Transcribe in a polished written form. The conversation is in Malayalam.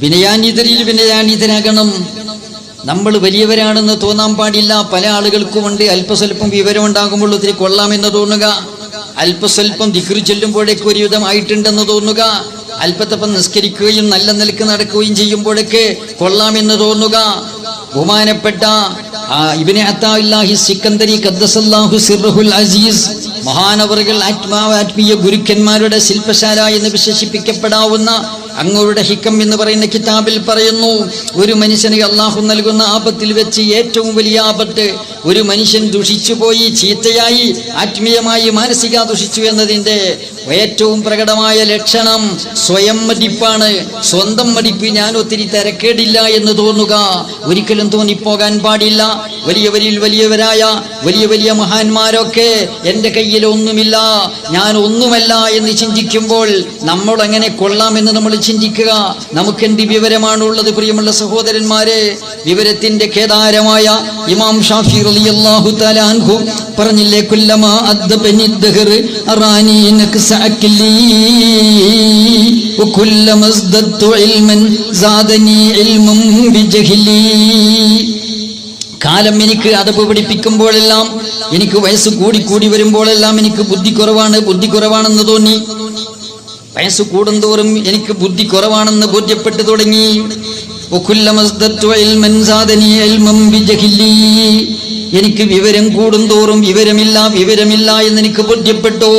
വിനയാന്വിതനാകണം. നമ്മൾ വലിയവരാണെന്ന് തോന്നാൻ പാടില്ല. പല ആളുകൾക്കുമുണ്ട് അല്പസ്വല്പം വിവരമുണ്ടാകുമ്പോൾ ഒത്തിരി കൊള്ളാമെന്ന് തോന്നുക, അല്പസ്വല്പം ദിക്ർ ചൊല്ലുമ്പോഴേക്ക് ഒരു വിധമായിട്ടുണ്ടെന്ന് തോന്നുക, അല്പത്തപ്പം നിസ്കരിക്കുകയും നല്ല നിലക്ക് നടക്കുകയും ചെയ്യുമ്പോഴേക്ക് കൊള്ളാമെന്ന് തോന്നുക. ബഹുമാനപ്പെട്ട ഇബ്നു അത്താഇല്ലാഹി സിക്കന്ദരി ഖദ്ദസല്ലാഹു സിർറുൽ അസീസ് മഹാനവറുകൾ ആത്മീയ ഗുരുക്കന്മാരുടെ ശില്പശാല എന്ന് വിശേഷിപ്പിക്കപ്പെടാവുന്ന അങ്ങയുടെ ഹിക്കം എന്ന് പറയുന്ന കിതാബിൽ പറയുന്നു, ഒരു മനുഷ്യന് അള്ളാഹു നൽകുന്ന ആപത്തിൽ വെച്ച് ഏറ്റവും വലിയ ആപത്ത് ഒരു മനുഷ്യൻ ദുഷിച്ചുപോയി, ചീത്തയായി, ആത്മീയമായി മാനസിക ദുഷിച്ചു എന്നതിൻ്റെ ഏറ്റവും പ്രകടമായ ലക്ഷണം സ്വയം മതിപ്പാണ്. സ്വന്തം മതിപ്പ് ഞാൻ ഒത്തിരി തിരക്കേടില്ല എന്ന് തോന്നുക ഒരിക്കലും തോന്നിപ്പോകാൻ പാടില്ല. വലിയവരായ വലിയ മഹാന്മാരൊക്കെ എൻ്റെ കയ്യിൽ ഒന്നുമില്ല, ഞാൻ ഒന്നുമല്ല എന്ന് ചിന്തിക്കുമ്പോൾ നമ്മൾ എങ്ങനെ കൊള്ളാമെന്ന് നമ്മൾ ചിന്തിക്കുക. നമുക്കെന്ത് വിവരമാണുള്ളത് പ്രിയമുള്ള സഹോദരന്മാരെ? വിവരത്തിന്റെ കേദാരമായ ഇമാം ഷാഫി റളിയല്ലാഹു തആല അൻഹു പറഞ്ഞില്ലേ, കുല്ലമാ അദ്ദബനി ദഹർ അറാനി നക്സഅക്ലി വകുല്ലമാ അസ്ദത്തു ഇൽമൻ സാദനി ഇൽമൻ ബിജഹ്ലി. കാലം എനിക്ക് അതപ്പ് പഠിപ്പിക്കുമ്പോഴെല്ലാം, എനിക്ക് വയസ്സ് കൂടി വരുമ്പോഴെല്ലാം എനിക്ക് ബുദ്ധി കുറവാണെന്ന് തോന്നി. വയസ്സ് കൂടുന്തോറും എനിക്ക് ബുദ്ധി കുറവാണെന്ന് ബോധ്യപ്പെട്ടു തുടങ്ങി. എനിക്ക് വിവരം കൂടുന്തോറും വിവരമില്ല എന്ന് എനിക്ക് ബോധ്യപ്പെട്ടു.